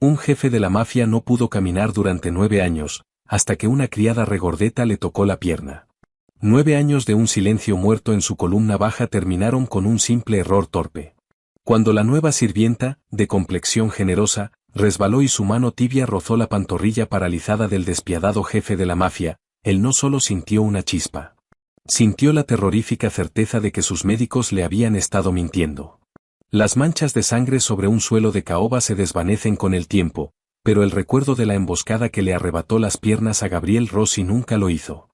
Un jefe de la mafia no pudo caminar durante 9 años, hasta que una criada regordeta le tocó la pierna. 9 años de un silencio muerto en su columna baja terminaron con un simple error torpe. Cuando la nueva sirvienta, de complexión generosa, resbaló y su mano tibia rozó la pantorrilla paralizada del despiadado jefe de la mafia, él no solo sintió una chispa. Sintió la terrorífica certeza de que sus médicos le habían estado mintiendo. Las manchas de sangre sobre un suelo de caoba se desvanecen con el tiempo, pero el recuerdo de la emboscada que le arrebató las piernas a Gabriel Rossi nunca lo hizo.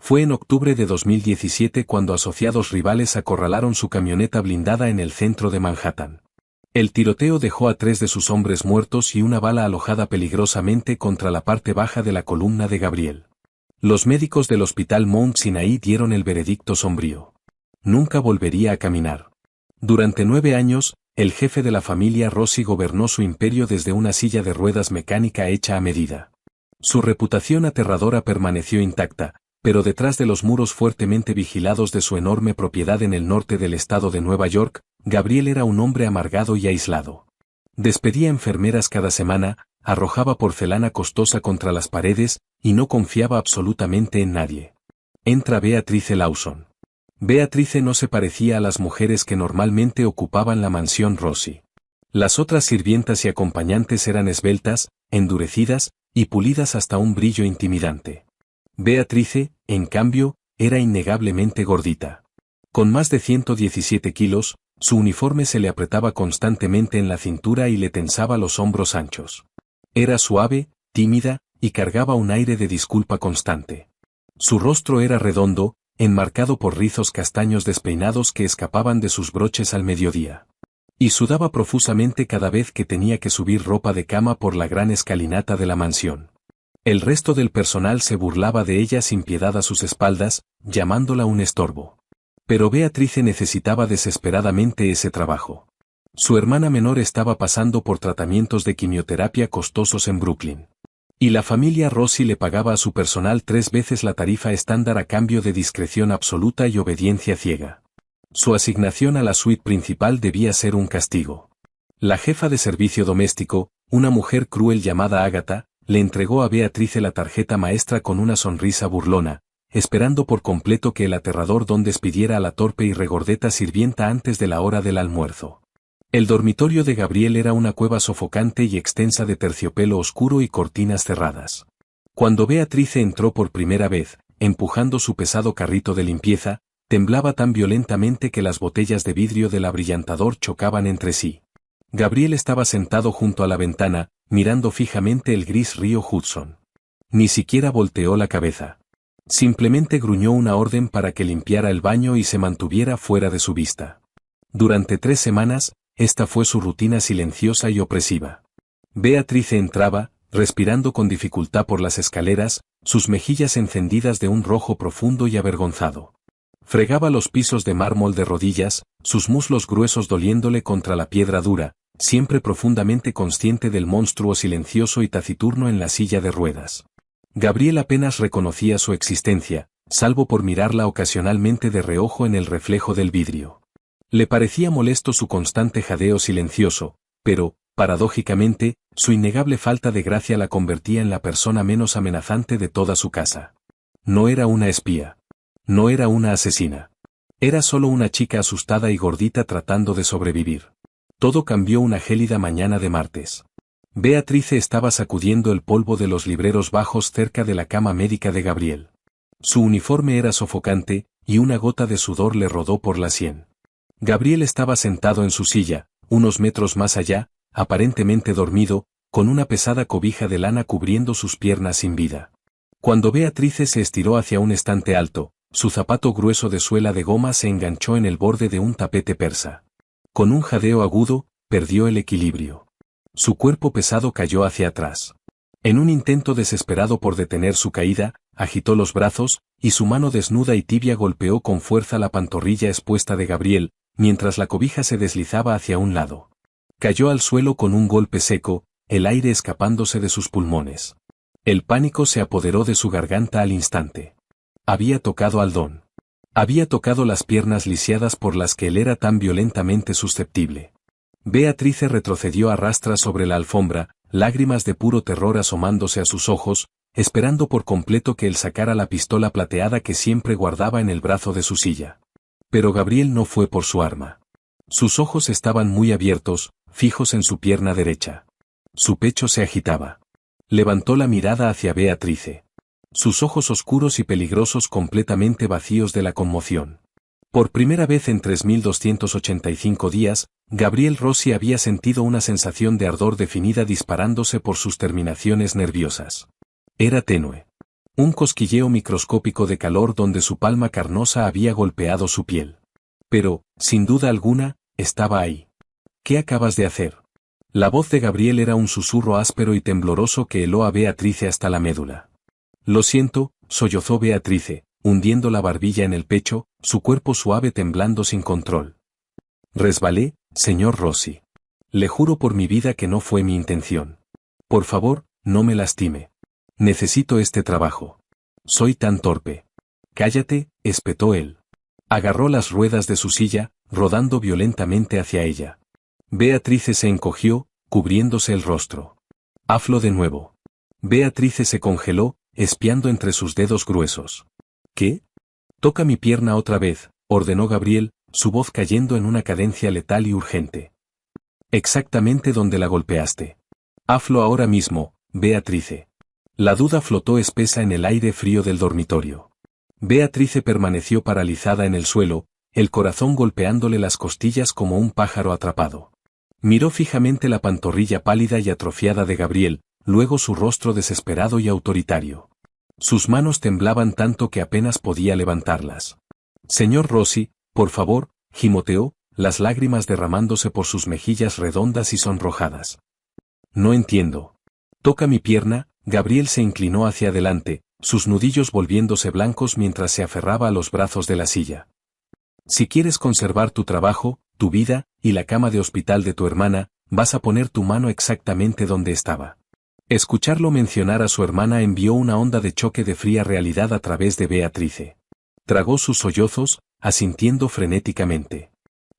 Fue en octubre de 2017 cuando asociados rivales acorralaron su camioneta blindada en el centro de Manhattan. El tiroteo dejó a 3 de sus hombres muertos y una bala alojada peligrosamente contra la parte baja de la columna de Gabriel. Los médicos del hospital Mount Sinai dieron el veredicto sombrío. Nunca volvería a caminar. Durante 9 años, el jefe de la familia Rossi gobernó su imperio desde una silla de ruedas mecánica hecha a medida. Su reputación aterradora permaneció intacta, pero detrás de los muros fuertemente vigilados de su enorme propiedad en el norte del estado de Nueva York, Gabriel era un hombre amargado y aislado. Despedía enfermeras cada semana, arrojaba porcelana costosa contra las paredes, y no confiaba absolutamente en nadie. Entra Beatrice Lawson. Beatrice no se parecía a las mujeres que normalmente ocupaban la mansión Rossi. Las otras sirvientas y acompañantes eran esbeltas, endurecidas, y pulidas hasta un brillo intimidante. Beatrice, en cambio, era innegablemente gordita. Con más de 117 kilos, su uniforme se le apretaba constantemente en la cintura y le tensaba los hombros anchos. Era suave, tímida, y cargaba un aire de disculpa constante. Su rostro era redondo, enmarcado por rizos castaños despeinados que escapaban de sus broches al mediodía. Y sudaba profusamente cada vez que tenía que subir ropa de cama por la gran escalinata de la mansión. El resto del personal se burlaba de ella sin piedad a sus espaldas, llamándola un estorbo. Pero Beatrice necesitaba desesperadamente ese trabajo. Su hermana menor estaba pasando por tratamientos de quimioterapia costosos en Brooklyn. Y la familia Rossi le pagaba a su personal 3 veces la tarifa estándar a cambio de discreción absoluta y obediencia ciega. Su asignación a la suite principal debía ser un castigo. La jefa de servicio doméstico, una mujer cruel llamada Agatha, le entregó a Beatrice la tarjeta maestra con una sonrisa burlona, esperando por completo que el aterrador don despidiera a la torpe y regordeta sirvienta antes de la hora del almuerzo. El dormitorio de Gabriel era una cueva sofocante y extensa de terciopelo oscuro y cortinas cerradas. Cuando Beatrice entró por primera vez, empujando su pesado carrito de limpieza, temblaba tan violentamente que las botellas de vidrio del abrillantador chocaban entre sí. Gabriel estaba sentado junto a la ventana, mirando fijamente el gris río Hudson. Ni siquiera volteó la cabeza. Simplemente gruñó una orden para que limpiara el baño y se mantuviera fuera de su vista. Durante 3 semanas, esta fue su rutina silenciosa y opresiva. Beatrice entraba, respirando con dificultad por las escaleras, sus mejillas encendidas de un rojo profundo y avergonzado. Fregaba los pisos de mármol de rodillas, sus muslos gruesos doliéndole contra la piedra dura, siempre profundamente consciente del monstruo silencioso y taciturno en la silla de ruedas. Gabriel apenas reconocía su existencia, salvo por mirarla ocasionalmente de reojo en el reflejo del vidrio. Le parecía molesto su constante jadeo silencioso, pero, paradójicamente, su innegable falta de gracia la convertía en la persona menos amenazante de toda su casa. No era una espía. No era una asesina. Era solo una chica asustada y gordita tratando de sobrevivir. Todo cambió una gélida mañana de martes. Beatrice estaba sacudiendo el polvo de los libreros bajos cerca de la cama médica de Gabriel. Su uniforme era sofocante, y una gota de sudor le rodó por la sien. Gabriel estaba sentado en su silla, unos metros más allá, aparentemente dormido, con una pesada cobija de lana cubriendo sus piernas sin vida. Cuando Beatrice se estiró hacia un estante alto, su zapato grueso de suela de goma se enganchó en el borde de un tapete persa. Con un jadeo agudo, perdió el equilibrio. Su cuerpo pesado cayó hacia atrás. En un intento desesperado por detener su caída, agitó los brazos, y su mano desnuda y tibia golpeó con fuerza la pantorrilla expuesta de Gabriel, mientras la cobija se deslizaba hacia un lado. Cayó al suelo con un golpe seco, el aire escapándose de sus pulmones. El pánico se apoderó de su garganta al instante. Había tocado al don. Había tocado las piernas lisiadas por las que él era tan violentamente susceptible. Beatrice retrocedió a rastras sobre la alfombra, lágrimas de puro terror asomándose a sus ojos, esperando por completo que él sacara la pistola plateada que siempre guardaba en el brazo de su silla. Pero Gabriel no fue por su arma. Sus ojos estaban muy abiertos, fijos en su pierna derecha. Su pecho se agitaba. Levantó la mirada hacia Beatrice. Sus ojos oscuros y peligrosos completamente vacíos de la conmoción. Por primera vez en 3285 días, Gabriel Rossi había sentido una sensación de ardor definida disparándose por sus terminaciones nerviosas. Era tenue. Un cosquilleo microscópico de calor donde su palma carnosa había golpeado su piel. Pero, sin duda alguna, estaba ahí. ¿Qué acabas de hacer? La voz de Gabriel era un susurro áspero y tembloroso que heló a Beatrice hasta la médula. Lo siento, sollozó Beatrice, hundiendo la barbilla en el pecho, su cuerpo suave temblando sin control. Resbalé, señor Rossi. Le juro por mi vida que no fue mi intención. Por favor, no me lastime. Necesito este trabajo. Soy tan torpe. Cállate, espetó él. Agarró las ruedas de su silla, rodando violentamente hacia ella. Beatrice se encogió, cubriéndose el rostro. Hazlo de nuevo. Beatrice se congeló, espiando entre sus dedos gruesos. ¿Qué? Toca mi pierna otra vez, ordenó Gabriel, su voz cayendo en una cadencia letal y urgente. Exactamente donde la golpeaste. Hazlo ahora mismo, Beatrice. La duda flotó espesa en el aire frío del dormitorio. Beatrice permaneció paralizada en el suelo, el corazón golpeándole las costillas como un pájaro atrapado. Miró fijamente la pantorrilla pálida y atrofiada de Gabriel, luego su rostro desesperado y autoritario. Sus manos temblaban tanto que apenas podía levantarlas. Señor Rossi, por favor, gimoteó, las lágrimas derramándose por sus mejillas redondas y sonrojadas. No entiendo. Toca mi pierna. Gabriel se inclinó hacia adelante, sus nudillos volviéndose blancos mientras se aferraba a los brazos de la silla. Si quieres conservar tu trabajo, tu vida, y la cama de hospital de tu hermana, vas a poner tu mano exactamente donde estaba. Escucharlo mencionar a su hermana envió una onda de choque de fría realidad a través de Beatrice. Tragó sus sollozos, asintiendo frenéticamente.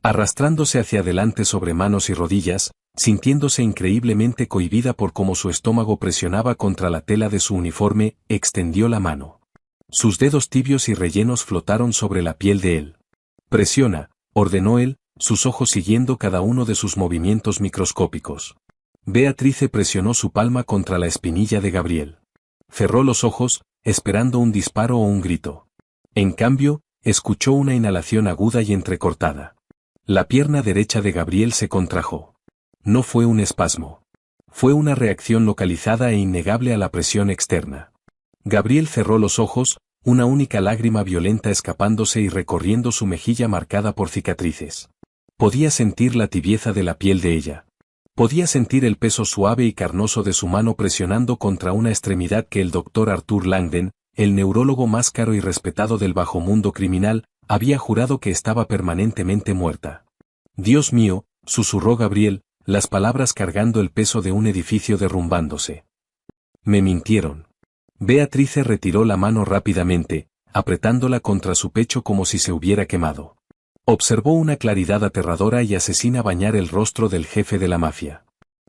Arrastrándose hacia adelante sobre manos y rodillas, sintiéndose increíblemente cohibida por cómo su estómago presionaba contra la tela de su uniforme, extendió la mano. Sus dedos tibios y rellenos flotaron sobre la piel de él. Presiona, ordenó él, sus ojos siguiendo cada uno de sus movimientos microscópicos. Beatrice presionó su palma contra la espinilla de Gabriel. Cerró los ojos, esperando un disparo o un grito. En cambio, escuchó una inhalación aguda y entrecortada. La pierna derecha de Gabriel se contrajo. No fue un espasmo. Fue una reacción localizada e innegable a la presión externa. Gabriel cerró los ojos, una única lágrima violenta escapándose y recorriendo su mejilla marcada por cicatrices. Podía sentir la tibieza de la piel de ella. Podía sentir el peso suave y carnoso de su mano presionando contra una extremidad que el doctor Arthur Langdon, el neurólogo más caro y respetado del bajo mundo criminal, había jurado que estaba permanentemente muerta. Dios mío, susurró Gabriel, las palabras cargando el peso de un edificio derrumbándose. Me mintieron. Beatrice retiró la mano rápidamente, apretándola contra su pecho como si se hubiera quemado. Observó una claridad aterradora y asesina bañar el rostro del jefe de la mafia.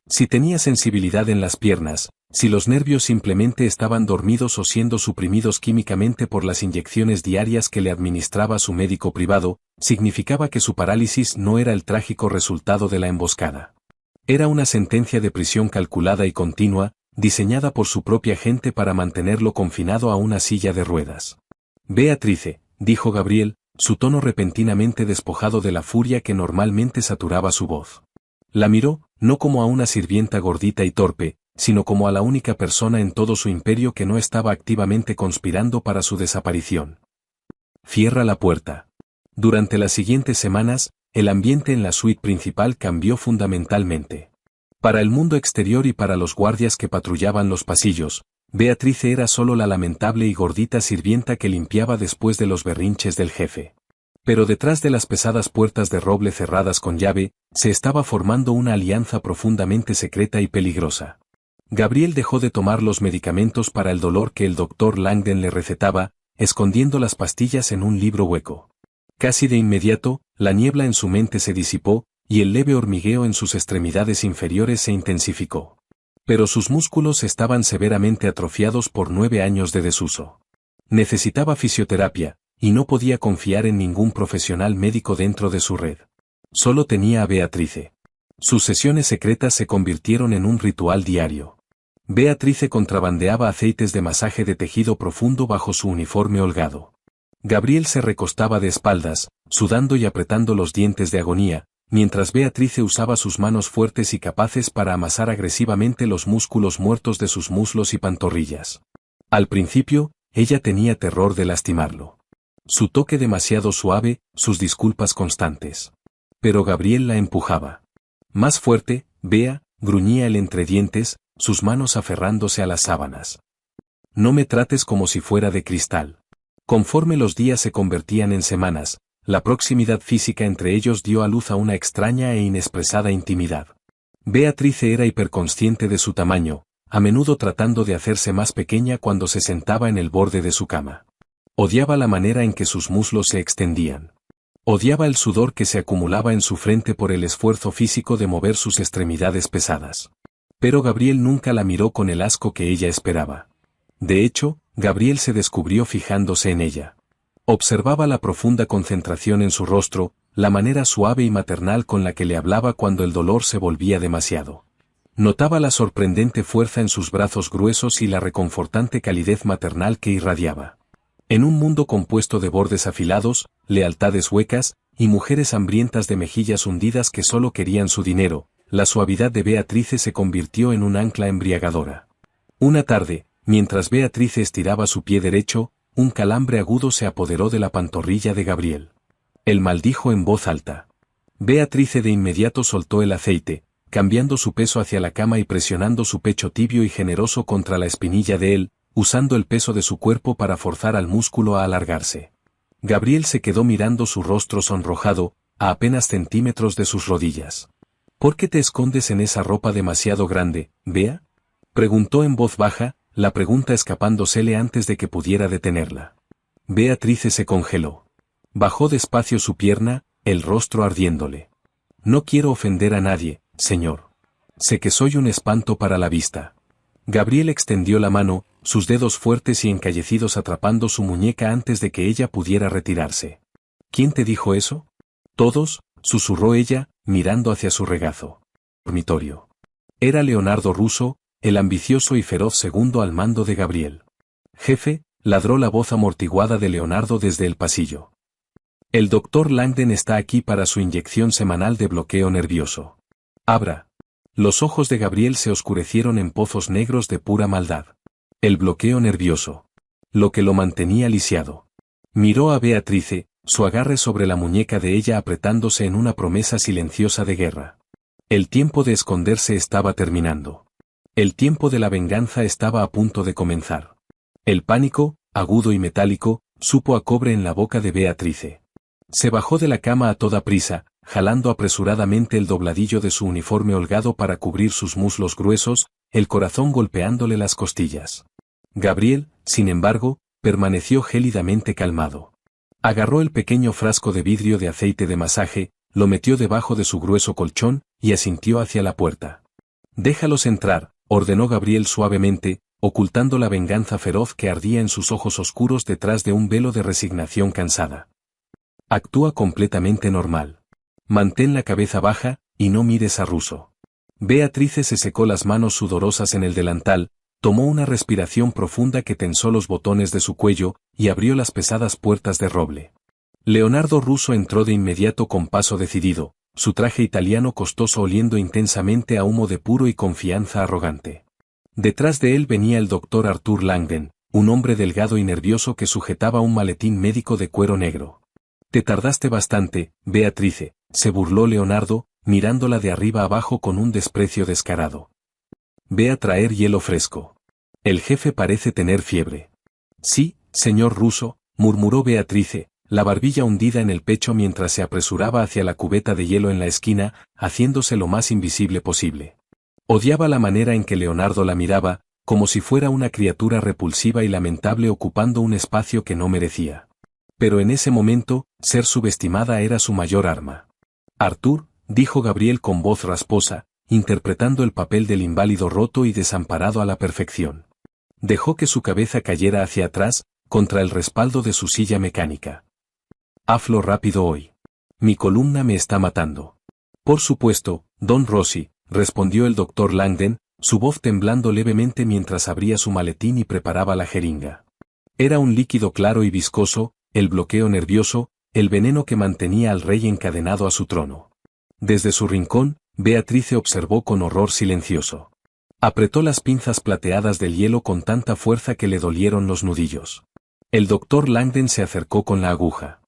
Si tenía sensibilidad en las piernas, si los nervios simplemente estaban dormidos o siendo suprimidos químicamente por las inyecciones diarias que le administraba su médico privado, significaba que su parálisis no era el trágico resultado de la emboscada. Era una sentencia de prisión calculada y continua, diseñada por su propia gente para mantenerlo confinado a una silla de ruedas. Beatrice, dijo Gabriel, su tono repentinamente despojado de la furia que normalmente saturaba su voz. La miró, no como a una sirvienta gordita y torpe, sino como a la única persona en todo su imperio que no estaba activamente conspirando para su desaparición. Cierra la puerta. Durante las siguientes semanas, el ambiente en la suite principal cambió fundamentalmente. Para el mundo exterior y para los guardias que patrullaban los pasillos, Beatrice era solo la lamentable y gordita sirvienta que limpiaba después de los berrinches del jefe. Pero detrás de las pesadas puertas de roble cerradas con llave, se estaba formando una alianza profundamente secreta y peligrosa. Gabriel dejó de tomar los medicamentos para el dolor que el doctor Langdon le recetaba, escondiendo las pastillas en un libro hueco. Casi de inmediato, la niebla en su mente se disipó, y el leve hormigueo en sus extremidades inferiores se intensificó. Pero sus músculos estaban severamente atrofiados por 9 años de desuso. Necesitaba fisioterapia, y no podía confiar en ningún profesional médico dentro de su red. Solo tenía a Beatrice. Sus sesiones secretas se convirtieron en un ritual diario. Beatrice contrabandeaba aceites de masaje de tejido profundo bajo su uniforme holgado. Gabriel se recostaba de espaldas, sudando y apretando los dientes de agonía, mientras Beatrice usaba sus manos fuertes y capaces para amasar agresivamente los músculos muertos de sus muslos y pantorrillas. Al principio, ella tenía terror de lastimarlo. Su toque demasiado suave, sus disculpas constantes. Pero Gabriel la empujaba. Más fuerte, Bea, gruñía él entre dientes, sus manos aferrándose a las sábanas. No me trates como si fuera de cristal. Conforme los días se convertían en semanas, la proximidad física entre ellos dio a luz a una extraña e inexpresada intimidad. Beatrice era hiperconsciente de su tamaño, a menudo tratando de hacerse más pequeña cuando se sentaba en el borde de su cama. Odiaba la manera en que sus muslos se extendían. Odiaba el sudor que se acumulaba en su frente por el esfuerzo físico de mover sus extremidades pesadas. Pero Gabriel nunca la miró con el asco que ella esperaba. De hecho, Gabriel se descubrió fijándose en ella. Observaba la profunda concentración en su rostro, la manera suave y maternal con la que le hablaba cuando el dolor se volvía demasiado. Notaba la sorprendente fuerza en sus brazos gruesos y la reconfortante calidez maternal que irradiaba. En un mundo compuesto de bordes afilados, lealtades huecas, y mujeres hambrientas de mejillas hundidas que solo querían su dinero, la suavidad de Beatrice se convirtió en un ancla embriagadora. Una tarde, mientras Beatrice estiraba su pie derecho, un calambre agudo se apoderó de la pantorrilla de Gabriel. Él maldijo en voz alta. Beatrice de inmediato soltó el aceite, cambiando su peso hacia la cama y presionando su pecho tibio y generoso contra la espinilla de él, usando el peso de su cuerpo para forzar al músculo a alargarse. Gabriel se quedó mirando su rostro sonrojado, a apenas centímetros de sus rodillas. ¿Por qué te escondes en esa ropa demasiado grande, Bea? Preguntó en voz baja, la pregunta escapándosele antes de que pudiera detenerla. Beatrice se congeló. Bajó despacio su pierna, el rostro ardiéndole. No quiero ofender a nadie, señor. Sé que soy un espanto para la vista. Gabriel extendió la mano, sus dedos fuertes y encallecidos atrapando su muñeca antes de que ella pudiera retirarse. ¿Quién te dijo eso? Todos, susurró ella, mirando hacia su regazo. Dormitorio. Era Leonardo Russo, el ambicioso y feroz segundo al mando de Gabriel. Jefe, ladró la voz amortiguada de Leonardo desde el pasillo. El doctor Langdon está aquí para su inyección semanal de bloqueo nervioso. Abra. Los ojos de Gabriel se oscurecieron en pozos negros de pura maldad. El bloqueo nervioso. Lo que lo mantenía lisiado. Miró a Beatrice, su agarre sobre la muñeca de ella apretándose en una promesa silenciosa de guerra. El tiempo de esconderse estaba terminando. El tiempo de la venganza estaba a punto de comenzar. El pánico, agudo y metálico, supo a cobre en la boca de Beatrice. Se bajó de la cama a toda prisa, jalando apresuradamente el dobladillo de su uniforme holgado para cubrir sus muslos gruesos, el corazón golpeándole las costillas. Gabriel, sin embargo, permaneció gélidamente calmado. Agarró el pequeño frasco de vidrio de aceite de masaje, lo metió debajo de su grueso colchón, y asintió hacia la puerta. Déjalos entrar, ordenó Gabriel suavemente, ocultando la venganza feroz que ardía en sus ojos oscuros detrás de un velo de resignación cansada. Actúa completamente normal. Mantén la cabeza baja, y no mires a Russo. Beatrice se secó las manos sudorosas en el delantal, tomó una respiración profunda que tensó los botones de su cuello, y abrió las pesadas puertas de roble. Leonardo Russo entró de inmediato con paso decidido, su traje italiano costoso oliendo intensamente a humo de puro y confianza arrogante. Detrás de él venía el doctor Arthur Langdon, un hombre delgado y nervioso que sujetaba un maletín médico de cuero negro. Te tardaste bastante, Beatrice, se burló Leonardo, mirándola de arriba abajo con un desprecio descarado. Ve a traer hielo fresco. El jefe parece tener fiebre. Sí, señor Russo, murmuró Beatrice, la barbilla hundida en el pecho mientras se apresuraba hacia la cubeta de hielo en la esquina, haciéndose lo más invisible posible. Odiaba la manera en que Leonardo la miraba, como si fuera una criatura repulsiva y lamentable ocupando un espacio que no merecía. Pero en ese momento, ser subestimada era su mayor arma. Arthur, dijo Gabriel con voz rasposa, interpretando el papel del inválido roto y desamparado a la perfección. Dejó que su cabeza cayera hacia atrás, contra el respaldo de su silla mecánica. Hazlo rápido hoy. Mi columna me está matando. Por supuesto, don Rossi, respondió el doctor Langdon, su voz temblando levemente mientras abría su maletín y preparaba la jeringa. Era un líquido claro y viscoso, el bloqueo nervioso, el veneno que mantenía al rey encadenado a su trono. Desde su rincón, Beatrice observó con horror silencioso. Apretó las pinzas plateadas del hielo con tanta fuerza que le dolieron los nudillos. El doctor Langdon se acercó con la aguja.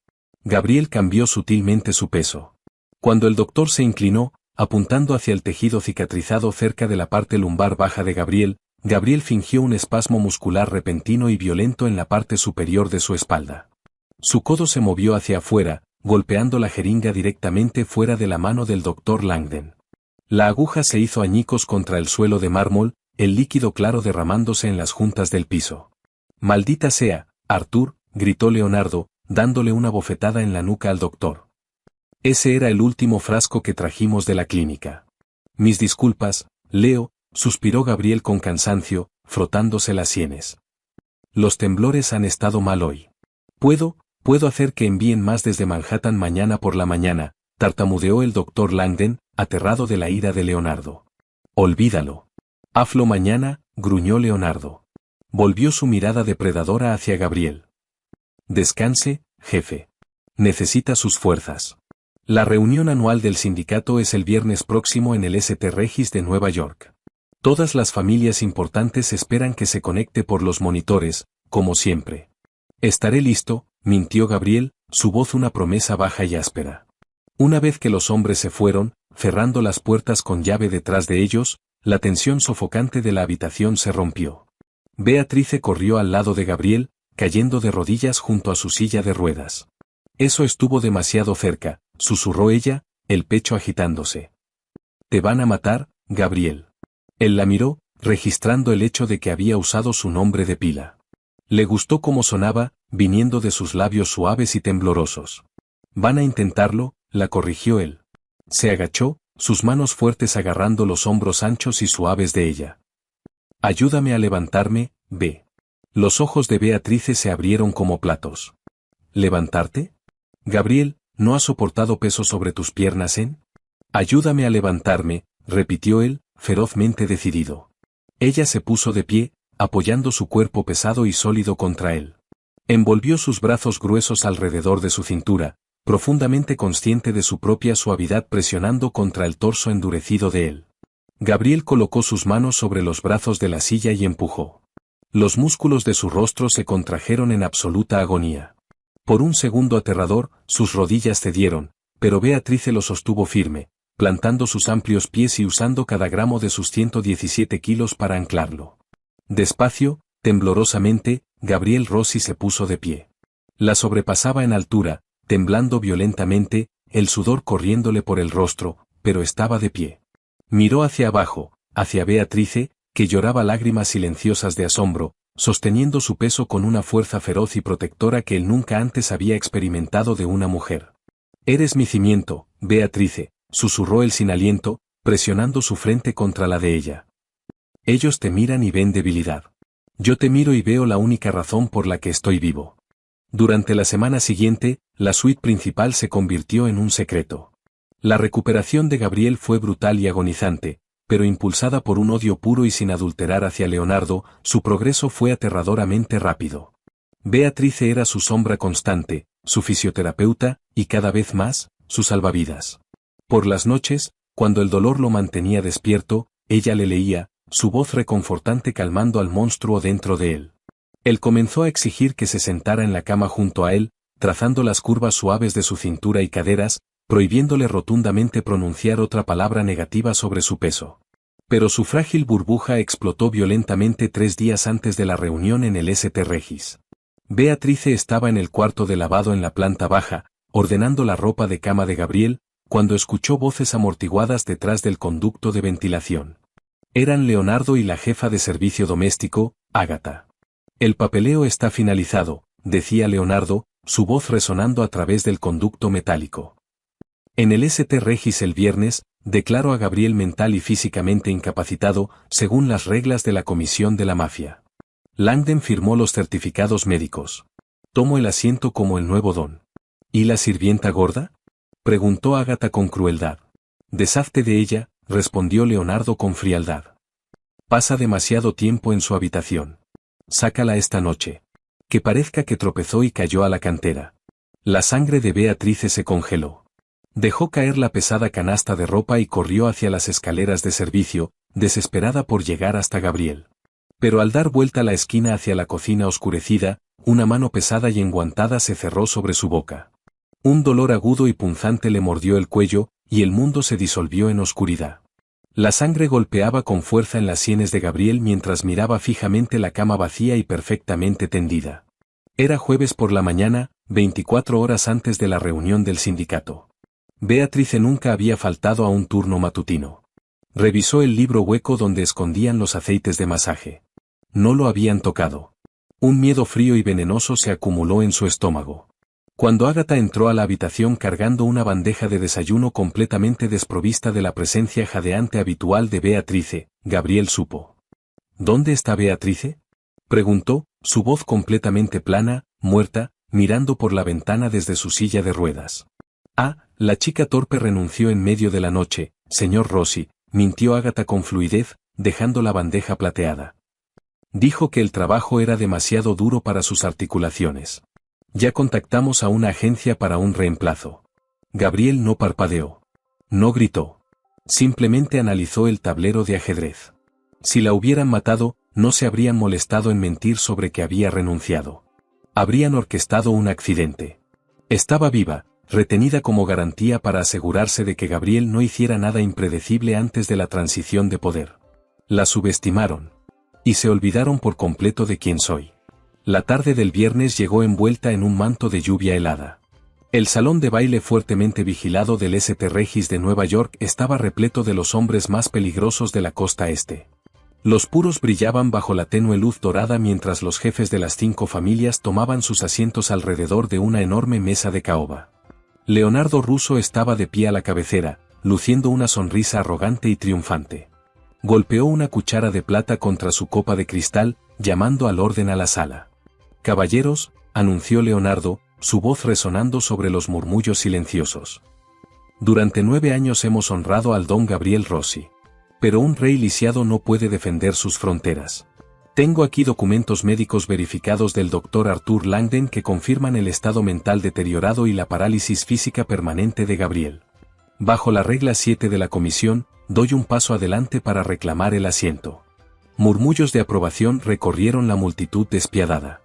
Gabriel cambió sutilmente su peso. Cuando el doctor se inclinó, apuntando hacia el tejido cicatrizado cerca de la parte lumbar baja de Gabriel, Gabriel fingió un espasmo muscular repentino y violento en la parte superior de su espalda. Su codo se movió hacia afuera, golpeando la jeringa directamente fuera de la mano del doctor Langdon. La aguja se hizo añicos contra el suelo de mármol, el líquido claro derramándose en las juntas del piso. «Maldita sea, Arthur», gritó Leonardo, dándole una bofetada en la nuca al doctor. «Ese era el último frasco que trajimos de la clínica». «Mis disculpas, Leo», suspiró Gabriel con cansancio, frotándose las sienes. «Los temblores han estado mal hoy. Puedo hacer que envíen más desde Manhattan mañana por la mañana», tartamudeó el doctor Langdon, aterrado de la ira de Leonardo. «Olvídalo. Hazlo mañana», gruñó Leonardo. Volvió su mirada depredadora hacia Gabriel. «Descanse, jefe. Necesita sus fuerzas. La reunión anual del sindicato es el viernes próximo en el St. Regis de Nueva York. Todas las familias importantes esperan que se conecte por los monitores, como siempre». «Estaré listo», mintió Gabriel, su voz una promesa baja y áspera. Una vez que los hombres se fueron, cerrando las puertas con llave detrás de ellos, la tensión sofocante de la habitación se rompió. Beatrice corrió al lado de Gabriel, cayendo de rodillas junto a su silla de ruedas. «Eso estuvo demasiado cerca», susurró ella, el pecho agitándose. «Te van a matar, Gabriel». Él la miró, registrando el hecho de que había usado su nombre de pila. Le gustó cómo sonaba, viniendo de sus labios suaves y temblorosos. «Van a intentarlo», la corrigió él. Se agachó, sus manos fuertes agarrando los hombros anchos y suaves de ella. «Ayúdame a levantarme, ve». Los ojos de Beatrice se abrieron como platos. «¿Levantarte? Gabriel, ¿no has soportado peso sobre tus piernas, en?» «Ayúdame a levantarme», repitió él, ferozmente decidido. Ella se puso de pie, apoyando su cuerpo pesado y sólido contra él. Envolvió sus brazos gruesos alrededor de su cintura, profundamente consciente de su propia suavidad presionando contra el torso endurecido de él. Gabriel colocó sus manos sobre los brazos de la silla y empujó. Los músculos de su rostro se contrajeron en absoluta agonía. Por un segundo aterrador, sus rodillas cedieron, pero Beatrice lo sostuvo firme, plantando sus amplios pies y usando cada gramo de sus 117 kilos para anclarlo. Despacio, temblorosamente, Gabriel Rossi se puso de pie. La sobrepasaba en altura, temblando violentamente, el sudor corriéndole por el rostro, pero estaba de pie. Miró hacia abajo, hacia Beatrice, que lloraba lágrimas silenciosas de asombro, sosteniendo su peso con una fuerza feroz y protectora que él nunca antes había experimentado de una mujer. «Eres mi cimiento, Beatrice», susurró él sin aliento, presionando su frente contra la de ella. «Ellos te miran y ven debilidad. Yo te miro y veo la única razón por la que estoy vivo». Durante la semana siguiente, la suite principal se convirtió en un secreto. La recuperación de Gabriel fue brutal y agonizante, pero impulsada por un odio puro y sin adulterar hacia Leonardo, su progreso fue aterradoramente rápido. Beatrice era su sombra constante, su fisioterapeuta, y cada vez más, su salvavidas. Por las noches, cuando el dolor lo mantenía despierto, ella le leía, su voz reconfortante calmando al monstruo dentro de él. Él comenzó a exigir que se sentara en la cama junto a él, trazando las curvas suaves de su cintura y caderas, prohibiéndole rotundamente pronunciar otra palabra negativa sobre su peso. Pero su frágil burbuja explotó violentamente 3 días antes de la reunión en el St. Regis. Beatrice estaba en el cuarto de lavado en la planta baja, ordenando la ropa de cama de Gabriel, cuando escuchó voces amortiguadas detrás del conducto de ventilación. Eran Leonardo y la jefa de servicio doméstico, Ágata. «El papeleo está finalizado», decía Leonardo, su voz resonando a través del conducto metálico. En el St. Regis el viernes, Declaro a Gabriel mental y físicamente incapacitado, según las reglas de la comisión de la mafia. Langdon firmó los certificados médicos. Tomo el asiento como el nuevo don. ¿Y la sirvienta gorda? Preguntó Agatha con crueldad. Deshazte de ella, respondió Leonardo con frialdad. Pasa demasiado tiempo en su habitación. Sácala esta noche. Que parezca que tropezó y cayó a la cantera. La sangre de Beatrice se congeló. Dejó caer la pesada canasta de ropa y corrió hacia las escaleras de servicio, desesperada por llegar hasta Gabriel. Pero al dar vuelta la esquina hacia la cocina oscurecida, una mano pesada y enguantada se cerró sobre su boca. Un dolor agudo y punzante le mordió el cuello, y el mundo se disolvió en oscuridad. La sangre golpeaba con fuerza en las sienes de Gabriel mientras miraba fijamente la cama vacía y perfectamente tendida. Era jueves por la mañana, 24 horas antes de la reunión del sindicato. Beatrice nunca había faltado a un turno matutino. Revisó el libro hueco donde escondían los aceites de masaje. No lo habían tocado. Un miedo frío y venenoso se acumuló en su estómago. Cuando Agatha entró a la habitación cargando una bandeja de desayuno completamente desprovista de la presencia jadeante habitual de Beatrice, Gabriel supo. ¿Dónde está Beatrice?, preguntó, su voz completamente plana, muerta, mirando por la ventana desde su silla de ruedas. La chica torpe renunció en medio de la noche, señor Rossi, mintió Agatha con fluidez, dejando la bandeja plateada. Dijo que el trabajo era demasiado duro para sus articulaciones. Ya contactamos a una agencia para un reemplazo. Gabriel no parpadeó. No gritó. Simplemente analizó el tablero de ajedrez. Si la hubieran matado, no se habrían molestado en mentir sobre que había renunciado. Habrían orquestado un accidente. Estaba viva, retenida como garantía para asegurarse de que Gabriel no hiciera nada impredecible antes de la transición de poder. La subestimaron. Y se olvidaron por completo de quién soy. La tarde del viernes llegó envuelta en un manto de lluvia helada. El salón de baile fuertemente vigilado del St. Regis de Nueva York estaba repleto de los hombres más peligrosos de la costa este. Los puros brillaban bajo la tenue luz dorada mientras los jefes de las 5 familias tomaban sus asientos alrededor de una enorme mesa de caoba. Leonardo Russo estaba de pie a la cabecera, luciendo una sonrisa arrogante y triunfante. Golpeó una cuchara de plata contra su copa de cristal, llamando al orden a la sala. «Caballeros», anunció Leonardo, su voz resonando sobre los murmullos silenciosos. «Durante 9 años hemos honrado al don Gabriel Rossi. Pero un rey lisiado no puede defender sus fronteras. Tengo aquí documentos médicos verificados del Dr. Arthur Langdon que confirman el estado mental deteriorado y la parálisis física permanente de Gabriel. Bajo la regla 7 de la comisión, doy un paso adelante para reclamar el asiento». Murmullos de aprobación recorrieron la multitud despiadada.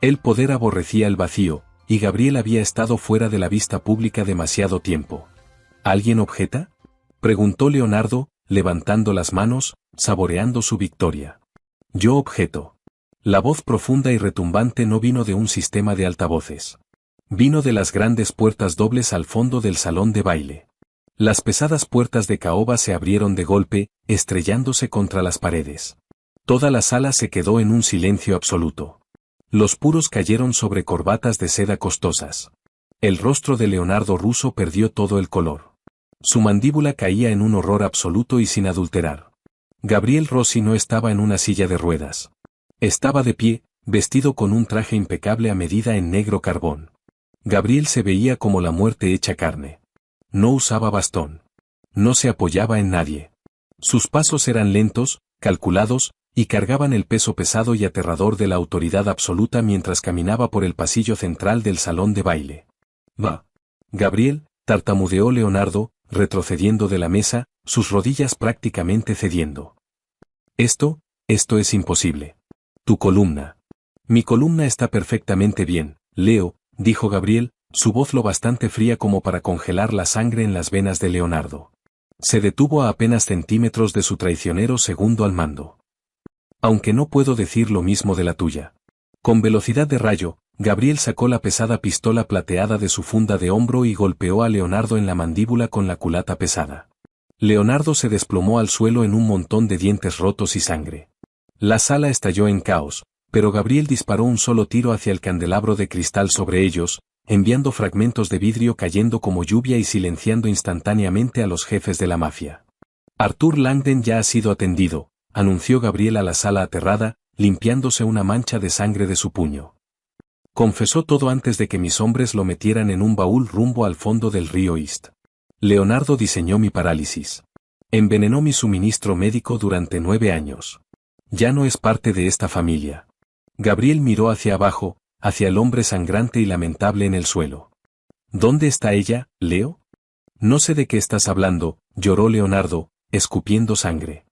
El poder aborrecía el vacío, y Gabriel había estado fuera de la vista pública demasiado tiempo. ¿Alguien objeta?, preguntó Leonardo, levantando las manos, saboreando su victoria. Yo objeto. La voz profunda y retumbante no vino de un sistema de altavoces. Vino de las grandes puertas dobles al fondo del salón de baile. Las pesadas puertas de caoba se abrieron de golpe, estrellándose contra las paredes. Toda la sala se quedó en un silencio absoluto. Los puros cayeron sobre corbatas de seda costosas. El rostro de Leonardo Russo perdió todo el color. Su mandíbula caía en un horror absoluto y sin adulterar. Gabriel Rossi no estaba en una silla de ruedas. Estaba de pie, vestido con un traje impecable a medida en negro carbón. Gabriel se veía como la muerte hecha carne. No usaba bastón. No se apoyaba en nadie. Sus pasos eran lentos, calculados, y cargaban el peso pesado y aterrador de la autoridad absoluta mientras caminaba por el pasillo central del salón de baile. «Va. Gabriel», tartamudeó Leonardo, retrocediendo de la mesa, sus rodillas prácticamente cediendo. Esto es imposible. Tu columna». «Mi columna está perfectamente bien, Leo», dijo Gabriel, su voz lo bastante fría como para congelar la sangre en las venas de Leonardo. Se detuvo a apenas centímetros de su traicionero segundo al mando. «Aunque no puedo decir lo mismo de la tuya». Con velocidad de rayo, Gabriel sacó la pesada pistola plateada de su funda de hombro y golpeó a Leonardo en la mandíbula con la culata pesada. Leonardo se desplomó al suelo en un montón de dientes rotos y sangre. La sala estalló en caos, pero Gabriel disparó un solo tiro hacia el candelabro de cristal sobre ellos, enviando fragmentos de vidrio cayendo como lluvia y silenciando instantáneamente a los jefes de la mafia. Arthur Langdon ya ha sido atendido, anunció Gabriel a la sala aterrada, limpiándose una mancha de sangre de su puño. Confesó todo antes de que mis hombres lo metieran en un baúl rumbo al fondo del río East. Leonardo diseñó mi parálisis. Envenenó mi suministro médico durante 9 años. Ya no es parte de esta familia. Gabriel miró hacia abajo, hacia el hombre sangrante y lamentable en el suelo. ¿Dónde está ella, Leo? No sé de qué estás hablando, lloró Leonardo, escupiendo sangre.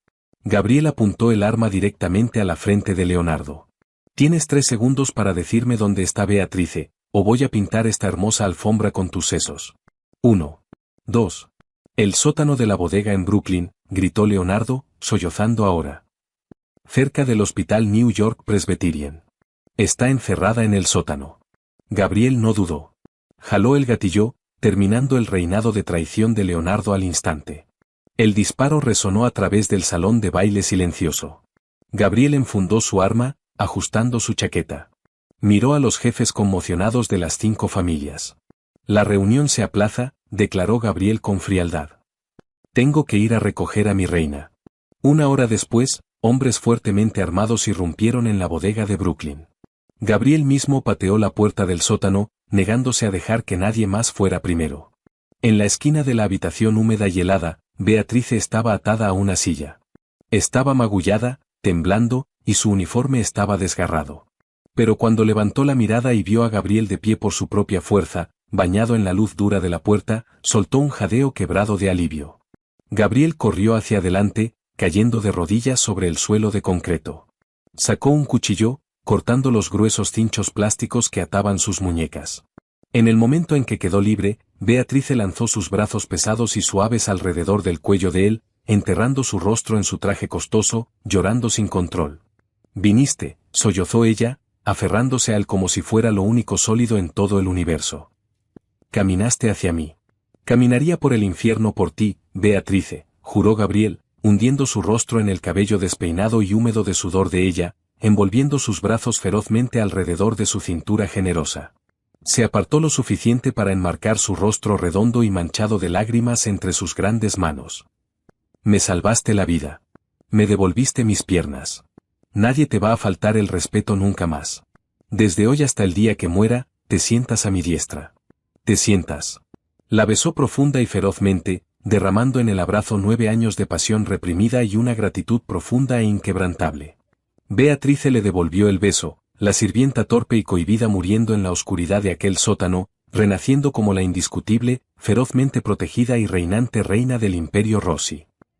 Gabriel apuntó el arma directamente a la frente de Leonardo. Tienes 3 segundos para decirme dónde está Beatrice, o voy a pintar esta hermosa alfombra con tus sesos. 1. 2. El sótano de la bodega en Brooklyn, gritó Leonardo, sollozando ahora. Cerca del hospital New York Presbyterian. Está encerrada en el sótano. Gabriel no dudó. Jaló el gatillo, terminando el reinado de traición de Leonardo al instante. El disparo resonó a través del salón de baile silencioso. Gabriel enfundó su arma, ajustando su chaqueta. Miró a los jefes conmocionados de las 5 familias. La reunión se aplaza, declaró Gabriel con frialdad. Tengo que ir a recoger a mi reina. 1 hora después, hombres fuertemente armados irrumpieron en la bodega de Brooklyn. Gabriel mismo pateó la puerta del sótano, negándose a dejar que nadie más fuera primero. En la esquina de la habitación húmeda y helada, Beatrice estaba atada a una silla. Estaba magullada, temblando, y su uniforme estaba desgarrado. Pero cuando levantó la mirada y vio a Gabriel de pie por su propia fuerza, bañado en la luz dura de la puerta, soltó un jadeo quebrado de alivio. Gabriel corrió hacia adelante, cayendo de rodillas sobre el suelo de concreto. Sacó un cuchillo, cortando los gruesos cinchos plásticos que ataban sus muñecas. En el momento en que quedó libre, Beatrice lanzó sus brazos pesados y suaves alrededor del cuello de él, enterrando su rostro en su traje costoso, llorando sin control. Viniste, sollozó ella, aferrándose a él como si fuera lo único sólido en todo el universo. Caminaste hacia mí. Caminaría por el infierno por ti, Beatrice, juró Gabriel, hundiendo su rostro en el cabello despeinado y húmedo de sudor de ella, envolviendo sus brazos ferozmente alrededor de su cintura generosa. Se apartó lo suficiente para enmarcar su rostro redondo y manchado de lágrimas entre sus grandes manos. Me salvaste la vida. Me devolviste mis piernas. Nadie te va a faltar el respeto nunca más. Desde hoy hasta el día que muera, te sientas a mi diestra. Te sientas. La besó profunda y ferozmente, derramando en el abrazo 9 años de pasión reprimida y una gratitud profunda e inquebrantable. Beatrice le devolvió el beso, la sirvienta torpe y cohibida muriendo en la oscuridad de aquel sótano, renaciendo como la indiscutible, ferozmente protegida y reinante reina del Imperio Rossi.